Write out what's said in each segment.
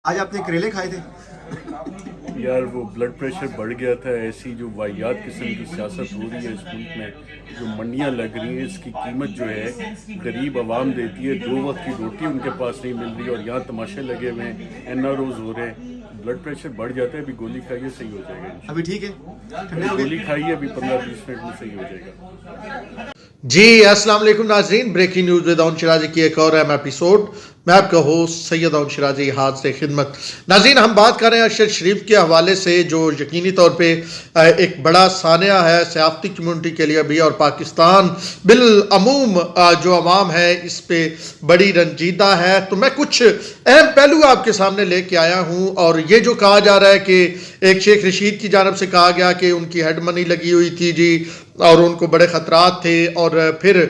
آج آپ نے کریلے کھائے تھے؟ یار وہ بلڈ پریشر بڑھ گیا تھا. ایسی جو واحیات قسم کی سیاست ہو رہی ہے اس ملک میں, جو منڈیاں لگ رہی ہیں, اس کی قیمت جو ہے غریب عوام دیتی ہے. 2 وقت کی روٹی ان کے پاس نہیں مل رہی, اور یہاں تماشے لگے ہوئے ہیں, NROs ہو رہے ہیں. بلڈ پریشر بڑھ جاتا ہے. ابھی گولی کھائیے صحیح ہو جائے گا. ابھی ٹھیک ہے؟ ٹھنڈے ہو گولی گئے؟ کھائیے ابھی 15-20 منٹ میں صحیح ہو جائے گا. جی السلام علیکم ناظرین, بریکنگ نیوز ود اون شرازی کی ایک اور اہم ایپیسوڈ. میں آپ کا ہوسٹ سید اون شرازی ہاتھ سے خدمت. ناظرین, ہم بات کر رہے ہیں ارشد شریف کے حوالے سے, جو یقینی طور پہ ایک بڑا سانحہ ہے سیافتی کمیونٹی کے لیے بھی, اور پاکستان بالعموم جو عوام ہے اس پہ بڑی رنجیدہ ہے. تو میں کچھ اہم پہلو آپ کے سامنے لے کے آیا ہوں, اور یہ جو کہا جا رہا ہے کہ ایک شیخ رشید کی جانب سے کہا گیا کہ ان کی ہیڈ منی لگی ہوئی تھی جی, اور ان کو بڑے خطرات تھے, اور پھر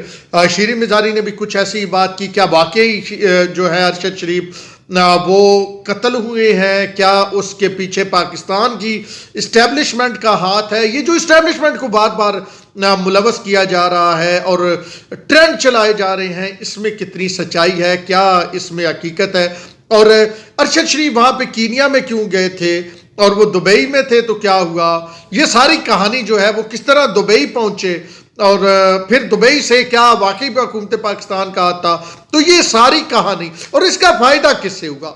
شیریں مزاری نے بھی کچھ ایسی بات کی. کیا واقعی جو ہے ارشد شریف وہ قتل ہوئے ہیں؟ کیا اس کے پیچھے پاکستان کی اسٹیبلشمنٹ کا ہاتھ ہے؟ یہ جو اسٹیبلشمنٹ کو بار بار ملوث کیا جا رہا ہے اور ٹرینڈ چلائے جا رہے ہیں, اس میں کتنی سچائی ہے, کیا اس میں حقیقت ہے؟ اور ارشد شریف وہاں پہ کینیا میں کیوں گئے تھے, اور وہ دبئی میں تھے تو کیا ہوا؟ یہ ساری کہانی جو ہے وہ کس طرح دبئی پہنچے, اور پھر دبئی سے کیا واقعی حکومت پاکستان کا آتا؟ تو یہ ساری کہانی, اور اس کا فائدہ کس سے ہوگا؟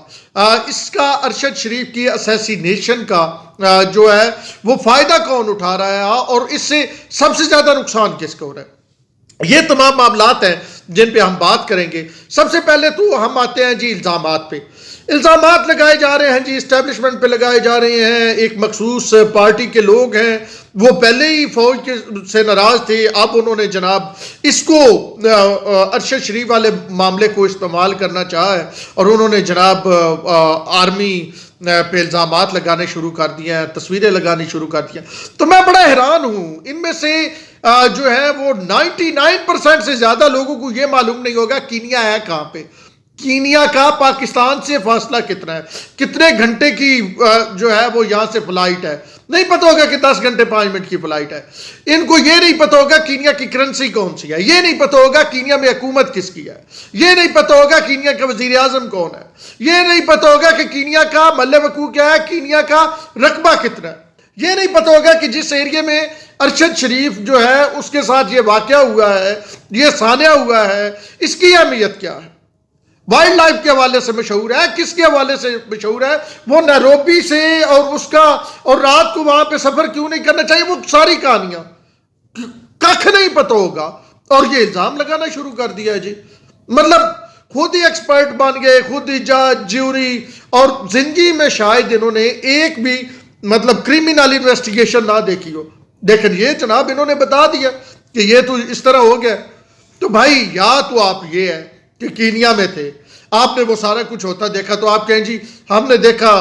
اس کا ارشد شریف کی اسیسینیشن کا جو ہے وہ فائدہ کون اٹھا رہا ہے, اور اس سے سب سے زیادہ نقصان کس کو ہو رہا ہے؟ یہ تمام معاملات ہیں جن پہ ہم بات کریں گے. سب سے پہلے تو ہم آتے ہیں جی الزامات پہ. الزامات لگائے جا رہے ہیں جی, اسٹیبلشمنٹ پہ لگائے جا رہے ہیں. ایک مخصوص پارٹی کے لوگ ہیں, وہ پہلے ہی فوج سے ناراض تھے, اب انہوں نے جناب اس کو ارشد شریف والے معاملے کو استعمال کرنا چاہا ہے, اور انہوں نے جناب آرمی پہ الزامات لگانے شروع کر دیا ہیں, تصویریں لگانی شروع کر دیا. تو میں بڑا حیران ہوں, ان میں سے جو ہے وہ 99% سے زیادہ لوگوں کو یہ معلوم نہیں ہوگا کینیا ہے کہاں پہ, کینیا کا پاکستان سے فاصلہ کتنا ہے, کتنے گھنٹے کی جو ہے وہ یہاں سے فلائٹ ہے. نہیں پتہ ہوگا کہ 10 گھنٹے 5 منٹ کی فلائٹ ہے. ان کو یہ نہیں پتہ ہوگا کینیا کی کرنسی کون سی ہے, یہ نہیں پتہ ہوگا کینیا میں حکومت کس کی ہے, یہ نہیں پتہ ہوگا کینیا کا وزیر اعظم کون ہے, یہ نہیں پتہ ہوگا کہ کینیا کا ملِ وقوع کیا ہے, کینیا کا رقبہ کتنا ہے. یہ نہیں پتہ ہوگا کہ جس ایریے میں ارشد شریف جو ہے اس کے ساتھ یہ واقعہ ہوا ہے, یہ سانحہ ہوا ہے, اس کی اہمیت کیا ہے. وائلڈ لائف کے حوالے سے مشہور ہے, کس کے حوالے سے مشہور ہے؟ وہ نیروبی سے, اور اس کا, اور رات کو وہاں پہ سفر کیوں نہیں کرنا چاہیے, وہ ساری کہانیاں کخ نہیں پتہ ہوگا, اور یہ الزام لگانا شروع کر دیا جی. مطلب خود ہی ایکسپرٹ بن گئے, خود ہی جج جیوری, اور زندگی میں شاید انہوں نے ایک بھی مطلب کریمنل انویسٹیگیشن نہ دیکھی ہو, لیکن یہ جناب انہوں نے بتا دیا کہ یہ تو اس طرح ہو گیا. تو بھائی یا تو آپ یہ ہے کہ کینیا میں تھے, آپ نے وہ سارا کچھ ہوتا دیکھا, تو آپ کہیں جی ہم نے دیکھا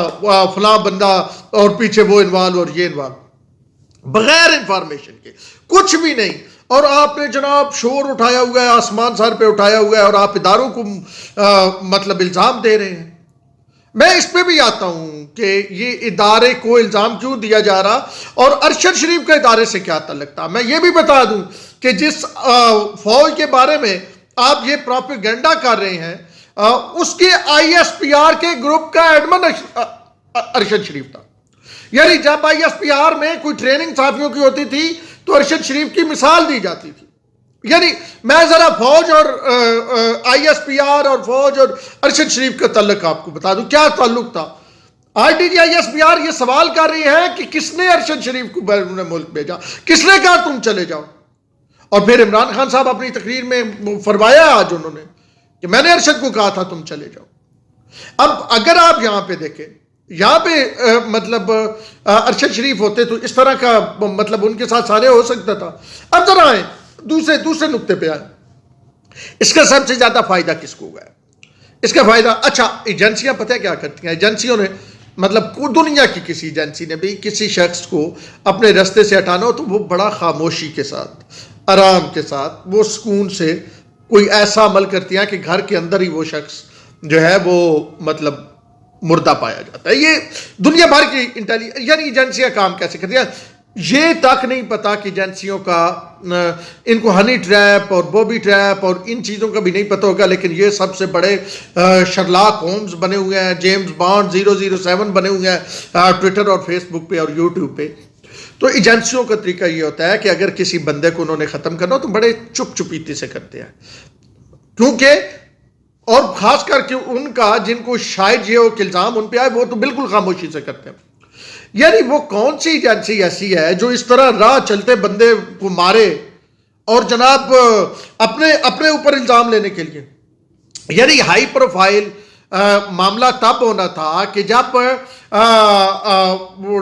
فلاں بندہ اور پیچھے وہ انوالو اور یہ انوالو, بغیر انفارمیشن کے کچھ بھی نہیں, اور آپ نے جناب شور اٹھایا ہوا ہے, آسمان سر پہ اٹھایا ہوا ہے, اور آپ اداروں کو مطلب الزام دے رہے ہیں. میں اس پہ بھی آتا ہوں کہ یہ ادارے کو الزام کیوں دیا جا رہا, اور ارشد شریف کا ادارے سے کیا تعلق تھا. میں یہ بھی بتا دوں کہ جس فوج کے بارے میں آپ یہ پروپیگنڈا کر رہے ہیں, اس کے ISPR کے گروپ کا ایڈمن ارشد شریف تھا. یعنی جب ISPR میں کوئی ٹریننگ صحافیوں کی ہوتی تھی تو ارشد شریف کی مثال دی جاتی تھی. یعنی میں ذرا فوج اور ISPR اور فوج اور ارشد شریف کا تعلق آپ کو بتا دوں کیا تعلق تھا. RTG ISPR یہ سوال کر رہی ہے کہ کس نے ارشد شریف کو بیرون ملک بھیجا, کس نے کہا تم چلے جاؤ. اور پھر عمران خان صاحب اپنی تقریر میں فرمایا آج انہوں نے کہ میں نے ارشد کو کہا تھا تم چلے جاؤ. اب اگر آپ یہاں پہ دیکھیں, یہاں پہ مطلب ارشد شریف ہوتے تو اس طرح کا مطلب ان کے ساتھ سارے ہو سکتا تھا. اب ذرا آئیں دوسرے نقطے پہ آئیں, اس کا سب سے زیادہ فائدہ کس کو ہوا ہے؟ اس کا فائدہ, اچھا ایجنسیاں پتہ کیا کرتی ہیں, ایجنسیوں نے مطلب دنیا کی کسی ایجنسی نے بھی کسی شخص کو اپنے رستے سے ہٹانا ہو تو وہ بڑا خاموشی کے ساتھ, آرام کے ساتھ, وہ سکون سے کوئی ایسا عمل کرتی ہیں کہ گھر کے اندر ہی وہ شخص جو ہے وہ مطلب مردہ پایا جاتا ہے. یہ دنیا بھر کی یعنی ایجنسیاں کام کیسے کرتی ہیں؟ یہ تک نہیں پتا کہ ایجنسیوں کا ان کو ہنی ٹریپ اور بوبی ٹریپ اور ان چیزوں کا بھی نہیں پتا ہوگا، لیکن یہ سب سے بڑے شرلاک ہومز بنے ہوئے ہیں، جیمز بانڈ 007 بنے ہوئے ہیں ٹویٹر اور فیس بک پہ اور یوٹیوب پہ. تو ایجنسیوں کا طریقہ یہ ہوتا ہے کہ اگر کسی بندے کو انہوں نے ختم کرنا ہو تو بڑے چپ چپیتے سے کرتے ہیں، کیونکہ اور خاص کر کے ان کا جن کو شاید یہ ہو کہ الزام ان پہ آئے وہ تو بالکل خاموشی سے کرتے ہیں. یعنی وہ کون سی ایجنسی ایسی ہے جو اس طرح راہ چلتے بندے کو مارے اور جناب اپنے اوپر الزام لینے کے لیے. یعنی ہائی پروفائل معاملہ تب ہونا تھا کہ جب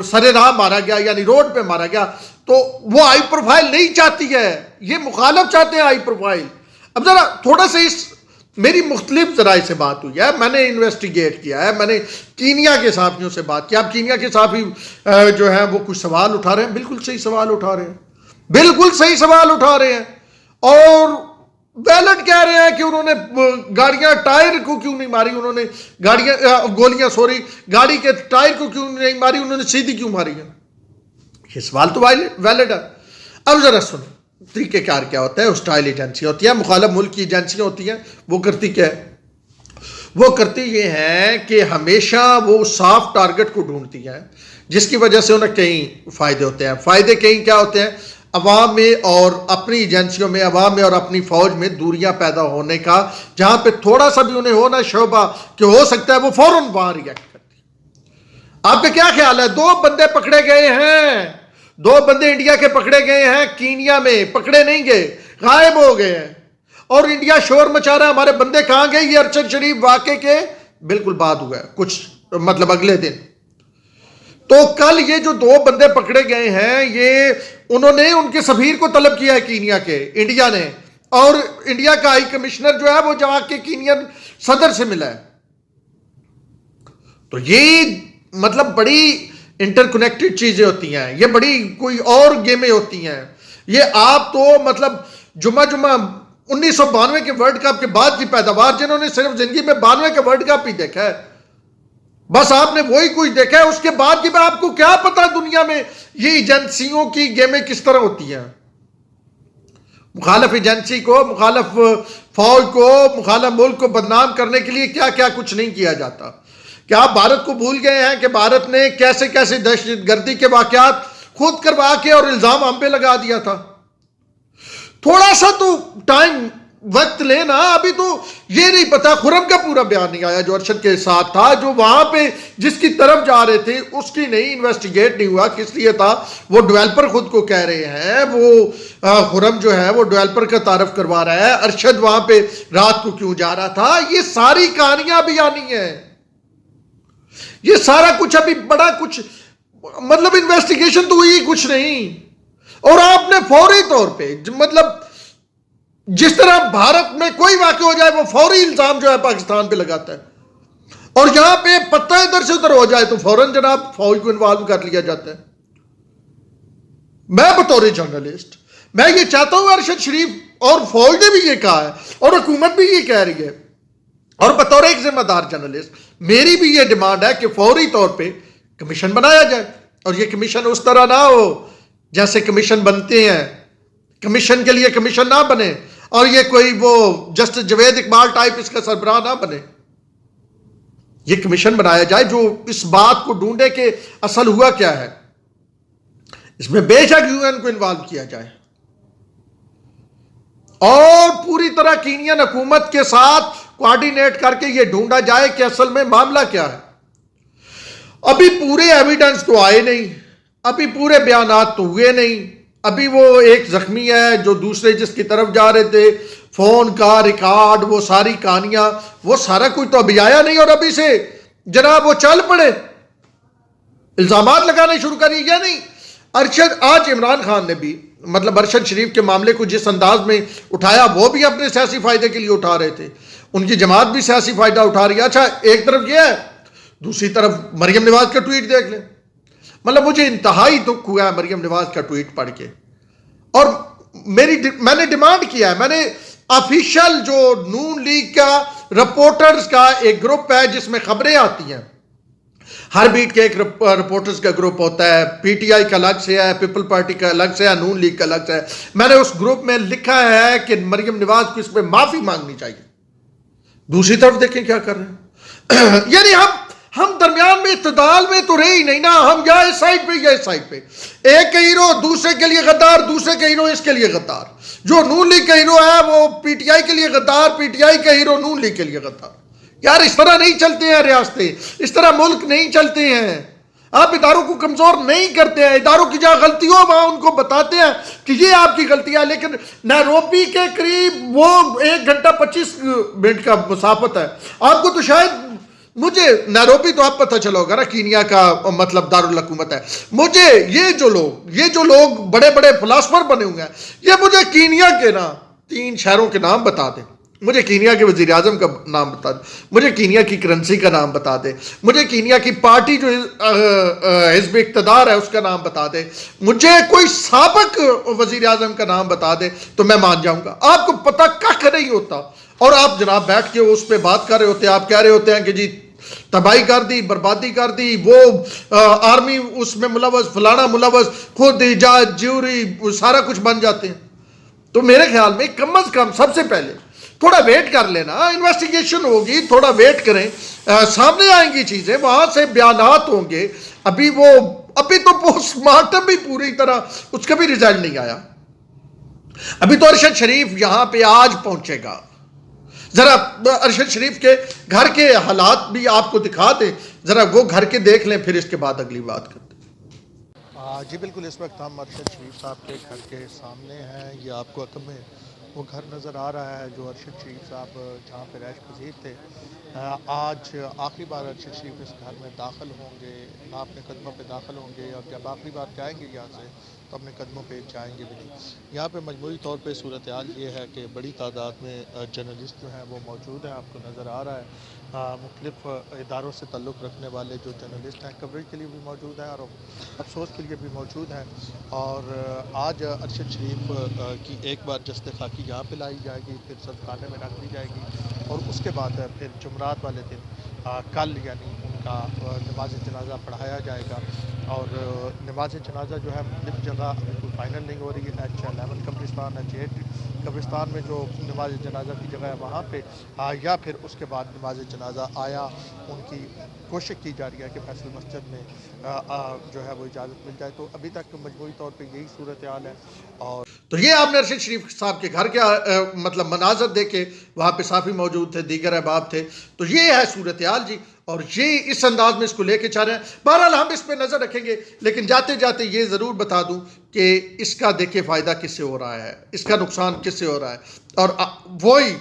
سر راہ مارا گیا، یعنی روڈ پہ مارا گیا، تو وہ ہائی پروفائل نہیں چاہتی ہے، یہ مخالف چاہتے ہیں ہائی پروفائل. اب ذرا تھوڑا سا میری مختلف ذرائع سے بات ہوئی ہے، میں نے انویسٹیگیٹ کیا ہے، میں نے کینیا کے صحافیوں سے بات کی. اب کینیا کے صحافی جو ہیں وہ کچھ سوال اٹھا رہے ہیں، بالکل صحیح سوال اٹھا رہے ہیں، بالکل صحیح سوال اٹھا رہے ہیں، اور ویلڈ کہہ رہے ہیں کہ انہوں نے گاڑیاں ٹائر کو کیوں نہیں ماری، انہوں نے گاڑی کے ٹائر کو کیوں نہیں ماری، انہوں نے سیدھی کیوں ماری ہے. یہ سوال تو ویلڈ ہے. اب ذرا سنیں طریقہ کار کیا ہوتا ہے. ہاسٹائل ایجنسی ہوتی ہے، مخالف ملک کی ایجنسیاں ہوتی ہیں، وہ کرتی کیا ہے؟ وہ کرتی یہ ہے کہ ہمیشہ وہ صاف ٹارگٹ کو ڈھونڈتی ہیں جس کی وجہ سے انہیں کئی فائدے ہوتے ہیں. فائدے کئی کیا ہوتے ہیں؟ عوام میں اور اپنی ایجنسیوں میں، عوام میں اور اپنی فوج میں دوریاں پیدا ہونے کا. جہاں پہ تھوڑا سا بھی انہیں ہونا شعبہ کہ ہو سکتا ہے وہ فوراً وہاں ریئیکٹ کرتی. آپ کا کیا خیال ہے؟ 2 بندے پکڑے گئے ہیں، 2 بندے انڈیا کے پکڑے گئے ہیں، کینیا میں پکڑے نہیں گئے، غائب ہو گئے ہیں، اور انڈیا شور مچا رہا ہے ہمارے بندے کہاں گئے. یہ ارشد شریف واقعے کے بالکل بعد ہوا ہے، کچھ مطلب اگلے دن. تو کل یہ جو 2 بندے پکڑے گئے ہیں، یہ انہوں نے ان کے سفیر کو طلب کیا ہے کینیا کے، انڈیا نے، اور انڈیا کا ہائی کمشنر جو ہے وہ جا کے کینین صدر سے ملا ہے. تو یہ مطلب بڑی انٹر کنیکٹڈ چیزیں ہوتی ہیں، یہ بڑی کوئی اور گیمیں ہوتی ہیں. یہ آپ تو مطلب جمعہ 1992 کے ورلڈ کپ کے بعد کی پیداوار، جنہوں نے صرف زندگی میں 92 کا ورلڈ کپ ہی دیکھا ہے، بس آپ نے وہی کچھ دیکھا ہے. اس کے بعد کی آپ کو کیا پتا دنیا میں یہ ایجنسیوں کی گیمیں کس طرح ہوتی ہیں. مخالف ایجنسی کو، مخالف فوج کو، مخالف ملک کو بدنام کرنے کے لیے کیا کیا کچھ نہیں کیا جاتا. کیا آپ بھارت کو بھول گئے ہیں کہ بھارت نے کیسے کیسے دہشت گردی کے واقعات خود کروا کے اور الزام ہم پہ لگا دیا تھا. تھوڑا سا تو ٹائم وقت لینا. ابھی تو یہ نہیں پتا، خرم کا پورا بیان نہیں آیا جو ارشد کے ساتھ تھا، جو وہاں پہ جس کی طرف جا رہے تھے اس کی نہیں انویسٹیگیٹ نہیں ہوا. کس لیے تھا؟ وہ ڈیولپر خود کو کہہ رہے ہیں، وہ خرم جو ہے وہ ڈیولپر کا تعارف کروا رہا ہے. ارشد وہاں پہ رات کو کیوں جا رہا تھا؟ یہ ساری کہانیاں بھی آنی ہیں. یہ سارا کچھ ابھی بڑا کچھ مطلب انویسٹیگیشن تو ہوئی کچھ نہیں. اور آپ نے فوری طور پہ مطلب جس طرح بھارت میں کوئی واقع ہو جائے وہ فوری الزام جو ہے پاکستان پہ لگاتا ہے، اور یہاں پہ پتہ ادھر سے ادھر ہو جائے تو فوراً جناب فوج کو انوالو کر لیا جاتا ہے. میں بطور جرنلسٹ میں یہ چاہتا ہوں، ارشد شریف اور فوج نے بھی یہ کہا ہے اور حکومت بھی یہ کہہ رہی ہے، اور بطور ایک ذمہ دار جرنلسٹ میری بھی یہ ڈیمانڈ ہے کہ فوری طور پہ کمیشن بنایا جائے. اور یہ کمیشن اس طرح نہ ہو جیسے کمیشن بنتے ہیں، کمیشن کے لیے کمیشن نہ بنے، اور یہ کوئی وہ جسٹس جوید اقبال ٹائپ اس کا سربراہ نہ بنے. یہ کمیشن بنایا جائے جو اس بات کو ڈھونڈے کہ اصل ہوا کیا ہے. اس میں بے شک یو این کو انوالو کیا جائے اور پوری طرح کینین حکومت کے ساتھ کوارڈینیٹ کر کے یہ ڈھونڈا جائے کہ اصل میں معاملہ کیا ہے. ابھی پورے ایویڈنس تو آئے نہیں، ابھی پورے بیانات تو ہوئے نہیں. ابھی وہ ایک زخمی ہے جو دوسرے جس کی طرف جا رہے تھے، فون کا ریکارڈ، وہ ساری کہانیاں، وہ سارا کچھ تو ابھی آیا نہیں، اور ابھی سے جناب وہ چل پڑے الزامات لگانے شروع کری. یا نہیں ارشد، آج عمران خان نے بھی مطلب ارشد شریف کے معاملے کو جس انداز میں اٹھایا، وہ بھی اپنے سیاسی فائدے کے لیے اٹھا رہے تھے، ان کی جماعت بھی سیاسی فائدہ اٹھا رہی ہے. اچھا ایک طرف یہ ہے، دوسری طرف مریم نواز کا ٹویٹ دیکھ لیں. مطلب مجھے انتہائی دکھ ہوا ہے مریم نواز کا ٹویٹ پڑھ کے، اور میں نے ڈیمانڈ کیا ہے، میں نے آفیشیل جو نون لیگ کا رپورٹرز کا ایک گروپ ہے جس میں خبریں آتی ہیں، ہر بیٹ کے ایک رپورٹرز کا گروپ ہوتا ہے, پی ٹی آئی کا الگ سے ہے, پیپل پارٹی کا الگ سے ہے, نون لیگ کا الگ سے ہے. میں نے اس گروپ میں لکھا ہے کہ مریم نواز کو اس پہ معافی مانگنی چاہیے. دوسری طرف دیکھیں کیا کر رہے ہیں. یعنی ہم درمیان میں اعتدال میں تو رہے ہی نہیں نا, ہم یا اس سائڈ پہ یا اس سائڈ پہ. ایک کا ہیرو دوسرے کے لیے غدار, دوسرے کا ہیرو اس کے لیے غدار. جو نون لیگ کا ہیرو ہے وہ پی ٹی آئی کے لیے غدار, پی ٹی آئی کا ہیرو نون لیگ کے لیے غدار. یار اس طرح نہیں چلتے ہیں ریاستیں, اس طرح ملک نہیں چلتے ہیں. آپ اداروں کو کمزور نہیں کرتے ہیں, اداروں کی جہاں غلطی ہو وہاں ان کو بتاتے ہیں کہ یہ آپ کی غلطی ہے. لیکن نیروبی کے قریب وہ 1 گھنٹہ 25 منٹ کا مسافت ہے. آپ کو تو شاید, مجھے نیروبی تو آپ پتہ چلا ہوگا نا کینیا کا مطلب دارالحکومت ہے. مجھے یہ جو لوگ بڑے بڑے فلاسفر بنے ہوئے ہیں, یہ مجھے کینیا کے نا 3 شہروں کے نام بتا دیں. مجھے کینیا کے وزیر اعظم کا نام بتا دیں, مجھے کینیا کی کرنسی کا نام بتا دیں, مجھے کینیا کی پارٹی جو حزب اقتدار ہے اس کا نام بتا دیں, مجھے کوئی سابق وزیر اعظم کا نام بتا دیں تو میں مان جاؤں گا. آپ کو پتہ کخ نہیں ہوتا اور آپ جناب بیٹھ کے اس پہ بات کر رہے ہوتے ہیں. آپ کہہ رہے ہوتے ہیں کہ جی تباہی کر دی, بربادی کر دی, وہ آرمی اس میں ملوث, فلانا ملوث, خود ایجاد جیوری سارا کچھ بن جاتے ہیں. تو میرے خیال میں کم از کم سب سے پہلے تھوڑا ویٹ کر لینا, انویسٹیگیشن ہوگی, تھوڑا ویٹ کریں, سامنے آئیں گی چیزیں, وہاں سے بیانات ہوں گے. ابھی تو پوسٹ مارٹم بھی پوری طرح اس کا بھی رزلٹ نہیں آیا. ابھی تو ارشد شریف یہاں پہ آج پہنچے گا. ذرا ارشد شریف کے گھر کے حالات بھی آپ کو دکھا دیں, ذرا وہ گھر کے دیکھ لیں, پھر اس کے بعد اگلی بات کرتے ہیں. جی بالکل, اس وقت ہم ارشد شریف صاحب کے گھر کے سامنے ہیں. یہ آپ کو عقب میں وہ گھر نظر آ رہا ہے جو ارشد شریف صاحب جہاں پہ رہائش پذیر تھے. آج آخری بار ارشد شریف اس گھر میں داخل ہوں گے, اپنے قدموں پہ داخل ہوں گے, اور جب آخری بار جائیں گے یہاں سے تو اپنے قدموں پہ جائیں گے بھی نہیں. یہاں پہ مجموعی طور پہ صورتحال یہ ہے کہ بڑی تعداد میں جرنلسٹ جو ہیں وہ موجود ہیں, آپ کو نظر آ رہا ہے. مختلف اداروں سے تعلق رکھنے والے جو جرنلسٹ ہیں کوریج کے لیے بھی موجود ہیں اور افسوس کے لیے بھی موجود ہیں. اور آج ارشد شریف کی ایک بار جسد خاکی یہاں پہ لائی جائے گی, پھر صدقانے میں رکھ دی جائے گی, اور اس کے بعد پھر جمعرات والے دن کل یعنی ان کا نماز جنازہ پڑھایا جائے گا. اور نماز جنازہ جو ہے مختلف جگہ ابھی کوئی فائنل نہیں ہو رہی ہے. H11 قبرستان, H8 قبرستان میں جو نماز جنازہ کی جگہ ہے وہاں پہ, یا پھر اس کے بعد نماز جنازہ آیا ان کی کوشش کی جا رہی ہے کہ فیصل مسجد میں جو ہے وہ اجازت مل جائے. تو ابھی تک مجموعی طور پہ یہی صورتحال ہے. اور تو یہ آپ نے ارشد شریف صاحب کے گھر کے مطلب مناظر دیکھے, وہاں پہ صافی موجود تھے, دیگر احباب تھے. تو یہ ہے صورتحال جی, اور یہ اس انداز میں اس کو لے کے چاہ رہے ہیں. بہرحال ہم اس پہ نظر رکھیں گے, لیکن جاتے جاتے یہ ضرور بتا دوں کہ اس کا دیکھیں فائدہ کس سے ہو رہا ہے, اس کا نقصان کس سے ہو رہا ہے. اور وہی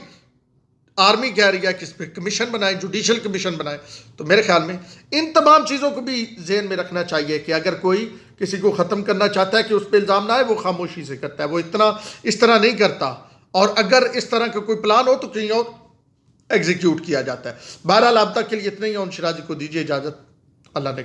آرمی کہہ رہی ہے کہ اس پہ کمیشن بنائیں, جوڈیشل کمیشن بنائیں. تو میرے خیال میں ان تمام چیزوں کو بھی ذہن میں رکھنا چاہیے کہ اگر کوئی کسی کو ختم کرنا چاہتا ہے کہ اس پہ الزام نہ آئے, وہ خاموشی سے کرتا ہے, وہ اس طرح نہیں کرتا. اور اگر اس طرح کا کوئی پلان ہو تو کہیں اور ایگزیکیوٹ کیا جاتا ہے. بہرحال اب تک کے لیے اتنا ہی. اور شیراز کو دیجیے اجازت. اللہ نے